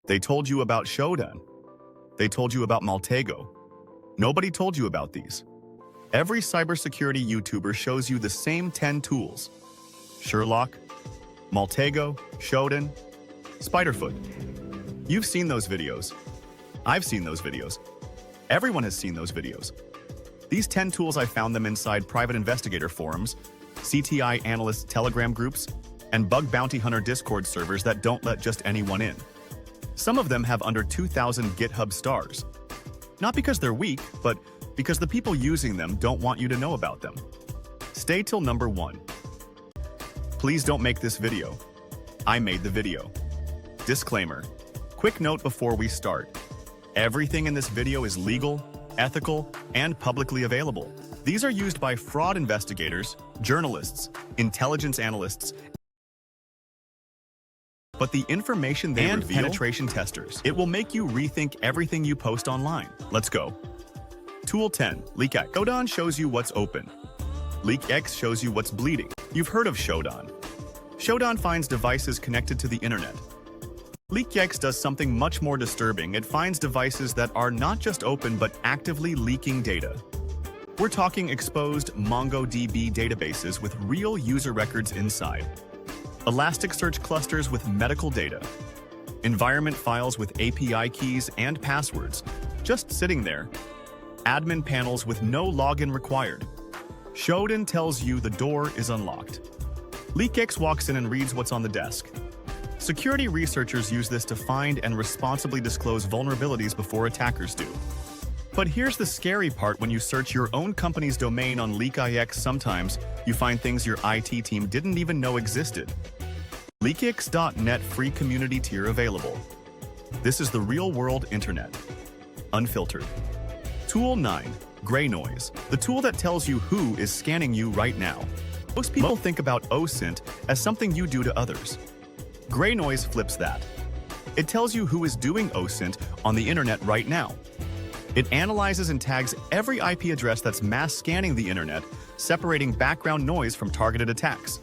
They told you about Shodan. They told you about Maltego. Nobody told you about these. Every cybersecurity YouTuber shows you the same 10 tools. Sherlock, Maltego, Shodan, SpiderFoot. You've seen those videos. I've seen those videos. Everyone has seen those videos. These 10 tools, I found them inside private investigator forums, CTI analyst Telegram groups, and bug bounty hunter Discord servers that don't let just anyone in. Some of them have under 2,000 GitHub stars. Not because they're weak, but because the people using them don't want you to know about them. Stay till number 1. Please don't make this video. I made the video. Disclaimer. Quick note before we start. Everything in this video is legal, ethical, and publicly available. These are used by fraud investigators, journalists, intelligence analysts, but the information they reveal, penetration testers. It will make you rethink everything you post online. Let's go. Tool 10, LeakIX. Shodan shows you what's open. LeakIX shows you what's bleeding. You've heard of Shodan. Shodan finds devices connected to the internet. LeakIX does something much more disturbing. It finds devices that are not just open but actively leaking data. We're talking exposed MongoDB databases with real user records inside. Elasticsearch clusters with medical data. Environment files with API keys and passwords, just sitting there. Admin panels with no login required. Shodan tells you the door is unlocked. LeakIX walks in and reads what's on the desk. Security researchers use this to find and responsibly disclose vulnerabilities before attackers do. But here's the scary part: when you search your own company's domain on LeakIX, sometimes you find things your IT team didn't even know existed. LeakIX.net free community tier available. This is the real-world internet. Unfiltered. Tool 9, GreyNoise, the tool that tells you who is scanning you right now. Most people think about OSINT as something you do to others. GreyNoise flips that. It tells you who is doing OSINT on the internet right now. It analyzes and tags every IP address that's mass scanning the internet, separating background noise from targeted attacks.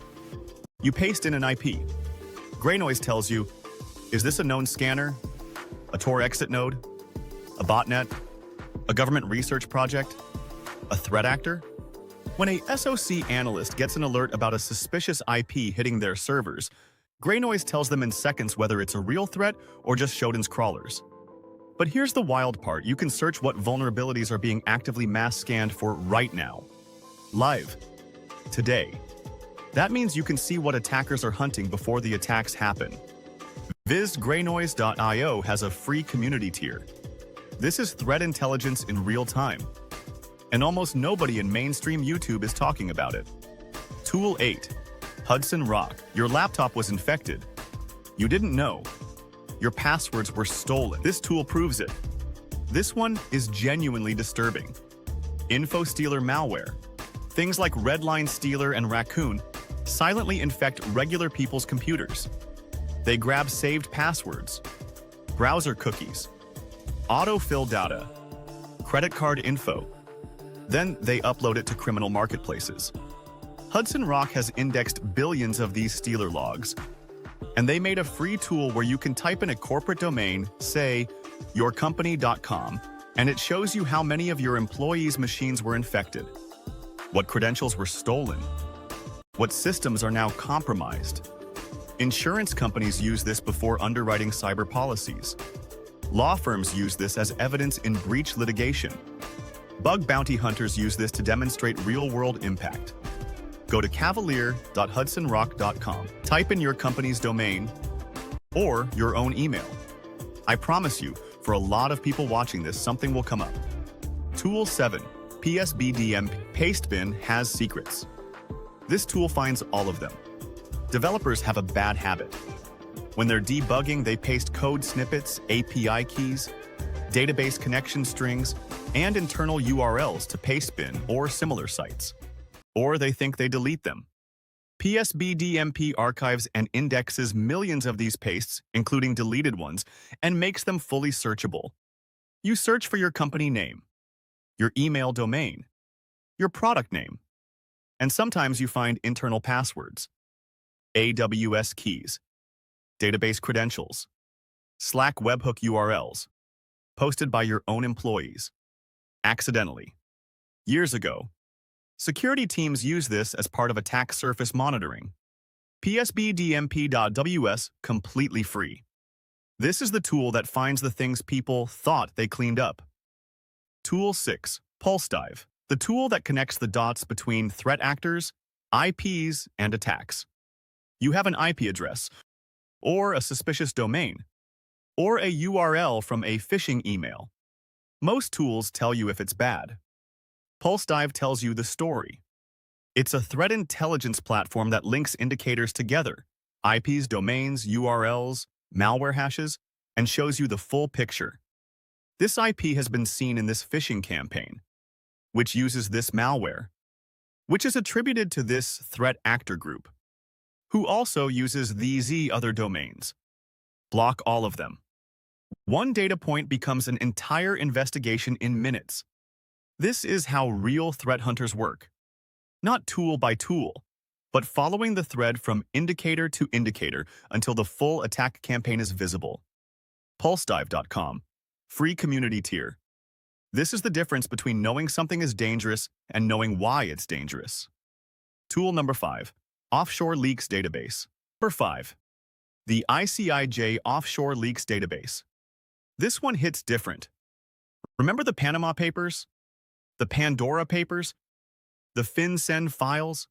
You paste in an IP. GreyNoise tells you, is this a known scanner? A Tor exit node? A botnet? A government research project? A threat actor? When a SOC analyst gets an alert about a suspicious IP hitting their servers, GreyNoise tells them in seconds whether it's a real threat or just Shodan's crawlers. But here's the wild part: you can search what vulnerabilities are being actively mass scanned for right now. Live. Today. That means you can see what attackers are hunting before the attacks happen. Viz GreyNoise.io has a free community tier. This is threat intelligence in real time. And almost nobody in mainstream YouTube is talking about it. Tool 8. Hudson Rock. Your laptop was infected. You didn't know. Your passwords were stolen. This tool proves it. This one is genuinely disturbing. InfoStealer malware. Things like Redline Stealer and Raccoon silently infect regular people's computers. They grab saved passwords, browser cookies, autofill data, credit card info. Then they upload it to criminal marketplaces. Hudson Rock has indexed billions of these stealer logs, and they made a free tool where you can type in a corporate domain, say yourcompany.com, and it shows you how many of your employees' machines were infected, what credentials were stolen, what systems are now compromised. Insurance companies use this before underwriting cyber policies. Law firms use this as evidence in breach litigation. Bug bounty hunters use this to demonstrate real-world impact. Go to cavalier.hudsonrock.com. Type in your company's domain or your own email. I promise you, for a lot of people watching this, something will come up. Tool 7, PSBDMP. Pastebin has secrets. This tool finds all of them. Developers have a bad habit. When they're debugging, they paste code snippets, API keys, database connection strings, and internal URLs to Pastebin or similar sites. Or they think they delete them. PSBDMP archives and indexes millions of these pastes, including deleted ones, and makes them fully searchable. You search for your company name, your email domain, your product name, and sometimes you find internal passwords, AWS keys, database credentials, Slack webhook URLs, posted by your own employees, accidentally. Years ago, security teams use this as part of attack surface monitoring. PSBDMP.ws, completely free. This is the tool that finds the things people thought they cleaned up. Tool 6, Pulsedive, the tool that connects the dots between threat actors, IPs, and attacks. You have an IP address, or a suspicious domain, or a URL from a phishing email. Most tools tell you if it's bad. Pulsedive tells you the story. It's a threat intelligence platform that links indicators together, IPs, domains, URLs, malware hashes, and shows you the full picture. This IP has been seen in this phishing campaign, which uses this malware, which is attributed to this threat actor group, who also uses these other domains. Block all of them. One data point becomes an entire investigation in minutes. This is how real threat hunters work. Not tool by tool, but following the thread from indicator to indicator until the full attack campaign is visible. Pulsedive.com, free community tier. This is the difference between knowing something is dangerous and knowing why it's dangerous. Tool number 5, Offshore Leaks Database. Number 5, the ICIJ Offshore Leaks Database. This one hits different. Remember the Panama Papers? The Pandora Papers? The FinCEN files?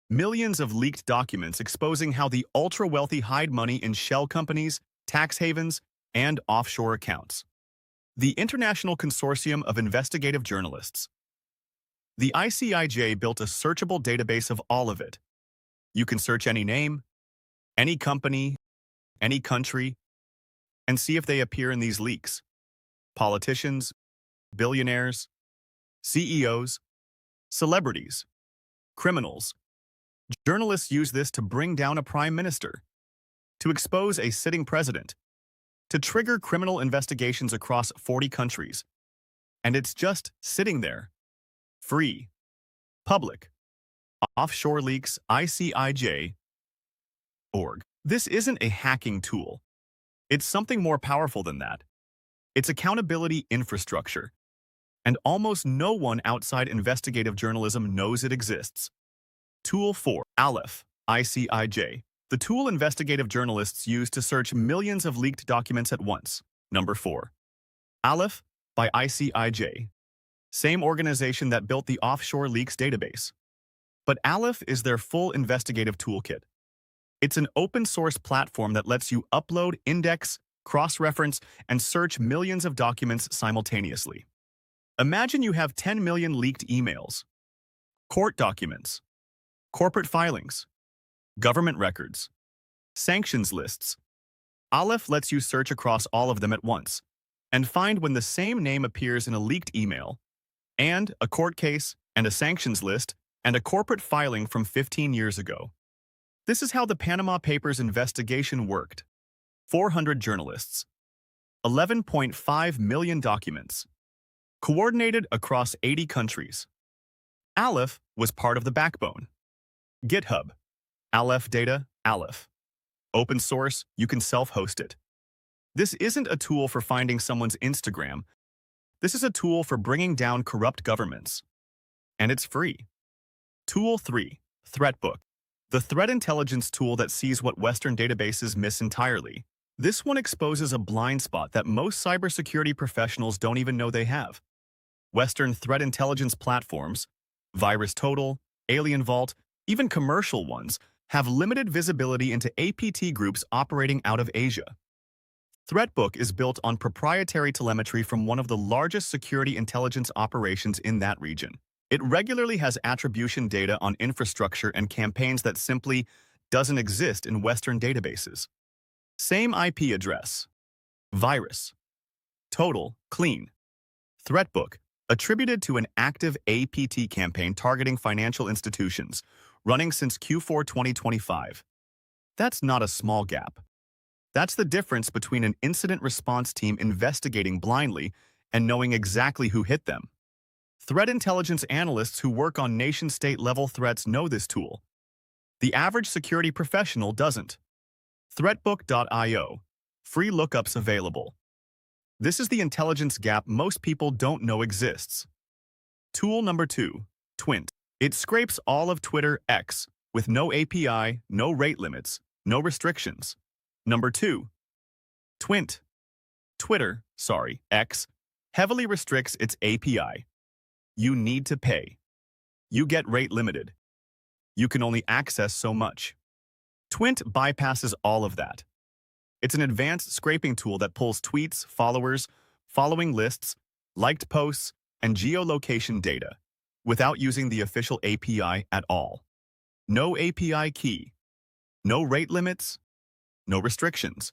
Millions of leaked documents exposing how the ultra-wealthy hide money in shell companies, tax havens, and offshore accounts. The International Consortium of Investigative Journalists. The ICIJ built a searchable database of all of it. You can search any name, any company, any country, and see if they appear in these leaks. Politicians, billionaires, CEOs, celebrities, criminals. Journalists use this to bring down a prime minister, to expose a sitting president, to trigger criminal investigations across 40 countries. And it's just sitting there. Free. Public. Offshore Leaks ICIJ.org. This isn't a hacking tool. It's something more powerful than that. It's accountability infrastructure. And almost no one outside investigative journalism knows it exists. Tool 4, Aleph, ICIJ. The tool investigative journalists use to search millions of leaked documents at once. Number 4, Aleph by ICIJ. Same organization that built the Offshore Leaks database. But Aleph is their full investigative toolkit. It's an open-source platform that lets you upload, index, cross-reference, and search millions of documents simultaneously. Imagine you have 10 million leaked emails, court documents, corporate filings, government records, sanctions lists. Aleph lets you search across all of them at once and find when the same name appears in a leaked email, and a court case, and a sanctions list, and a corporate filing from 15 years ago. This is how the Panama Papers investigation worked. 400 journalists, 11.5 million documents, coordinated across 80 countries. Aleph was part of the backbone. GitHub. Aleph data, Aleph. Open source, you can self-host it. This isn't a tool for finding someone's Instagram. This is a tool for bringing down corrupt governments. And it's free. Tool 3, ThreatBook. The threat intelligence tool that sees what Western databases miss entirely. This one exposes a blind spot that most cybersecurity professionals don't even know they have. Western threat intelligence platforms, VirusTotal, Alien Vault, even commercial ones, have limited visibility into APT groups operating out of Asia. ThreatBook is built on proprietary telemetry from one of the largest security intelligence operations in that region. It regularly has attribution data on infrastructure and campaigns that simply doesn't exist in Western databases. Same IP address. Virus. Total, clean. ThreatBook, attributed to an active APT campaign targeting financial institutions, running since Q4 2025. That's not a small gap. That's the difference between an incident response team investigating blindly and knowing exactly who hit them. Threat intelligence analysts who work on nation-state level threats know this tool. The average security professional doesn't. ThreatBook.io, Free lookups available. This is the intelligence gap most people don't know exists. Tool number 2, Twint. It scrapes all of Twitter X with no API, no rate limits, no restrictions. Number 2, Twint. X heavily restricts its API. You need to pay. You get rate limited. You can only access so much. Twint bypasses all of that. It's an advanced scraping tool that pulls tweets, followers, following lists, liked posts, and geolocation data without using the official API at all. No API key. No rate limits. No restrictions.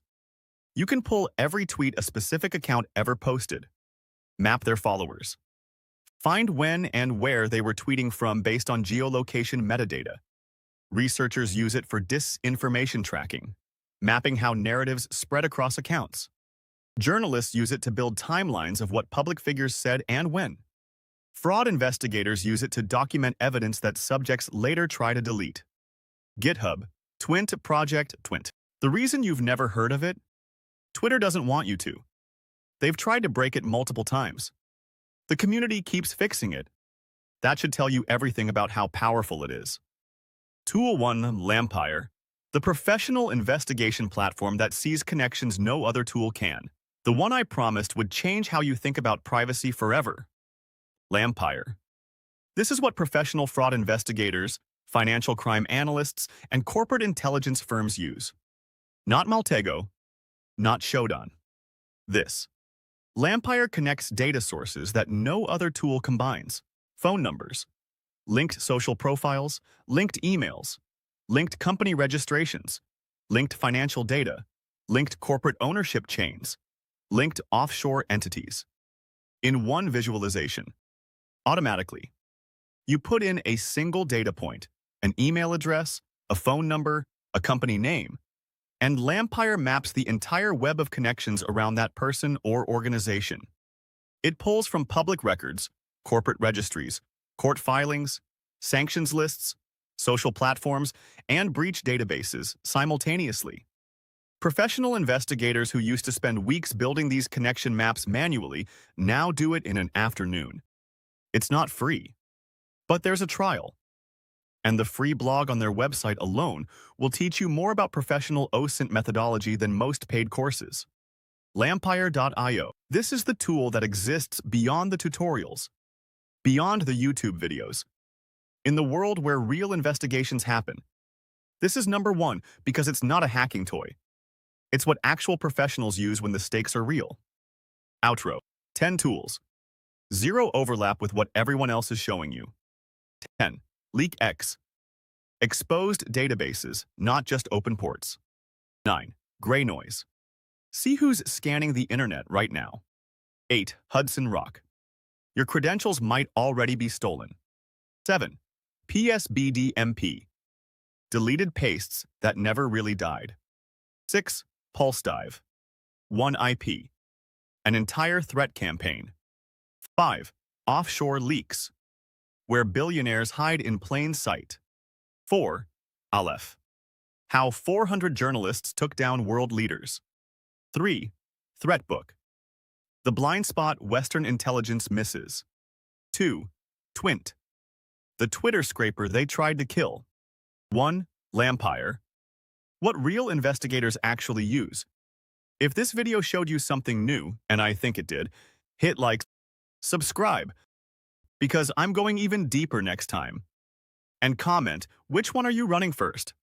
You can pull every tweet a specific account ever posted. Map their followers. Find when and where they were tweeting from based on geolocation metadata. Researchers use it for disinformation tracking, mapping how narratives spread across accounts. Journalists use it to build timelines of what public figures said and when. Fraud investigators use it to document evidence that subjects later try to delete. GitHub, Twint Project Twint. The reason you've never heard of it? Twitter doesn't want you to. They've tried to break it multiple times. The community keeps fixing it. That should tell you everything about how powerful it is. Tool 1, Lampyre, the professional investigation platform that sees connections no other tool can. The one I promised would change how you think about privacy forever. Lampyre. This is what professional fraud investigators, financial crime analysts, and corporate intelligence firms use. Not Maltego, not Shodan. This. Lampyre connects data sources that no other tool combines. Phone numbers, linked social profiles, linked emails, linked company registrations, linked financial data, linked corporate ownership chains, linked offshore entities. In one visualization. Automatically. You put in a single data point, an email address, a phone number, a company name, and Lampyre maps the entire web of connections around that person or organization. It pulls from public records, corporate registries, court filings, sanctions lists, social platforms, and breach databases simultaneously. Professional investigators who used to spend weeks building these connection maps manually now do it in an afternoon. It's not free, but there's a trial. And the free blog on their website alone will teach you more about professional OSINT methodology than most paid courses. Lampyre.io. This is the tool that exists beyond the tutorials, beyond the YouTube videos. In the world where real investigations happen, this is number 1 because it's not a hacking toy. It's what actual professionals use when the stakes are real. Outro. 10 tools. 0 overlap with what everyone else is showing you. 10. LeakIX. Exposed databases, not just open ports. 9. GreyNoise. See who's scanning the internet right now. 8. Hudson Rock. Your credentials might already be stolen. 7. PSBDMP. Deleted pastes that never really died. 6. Pulsedive. 1 IP. An entire threat campaign. 5. Offshore leaks, where billionaires hide in plain sight. 4. Aleph. How 400 journalists took down world leaders. 3. ThreatBook. The blind spot Western intelligence misses. 2. Twint. The Twitter scraper they tried to kill. 1. Lampyre. What real investigators actually use. If this video showed you something new, and I think it did, hit like, subscribe, because I'm going even deeper next time. And comment, which one are you running first?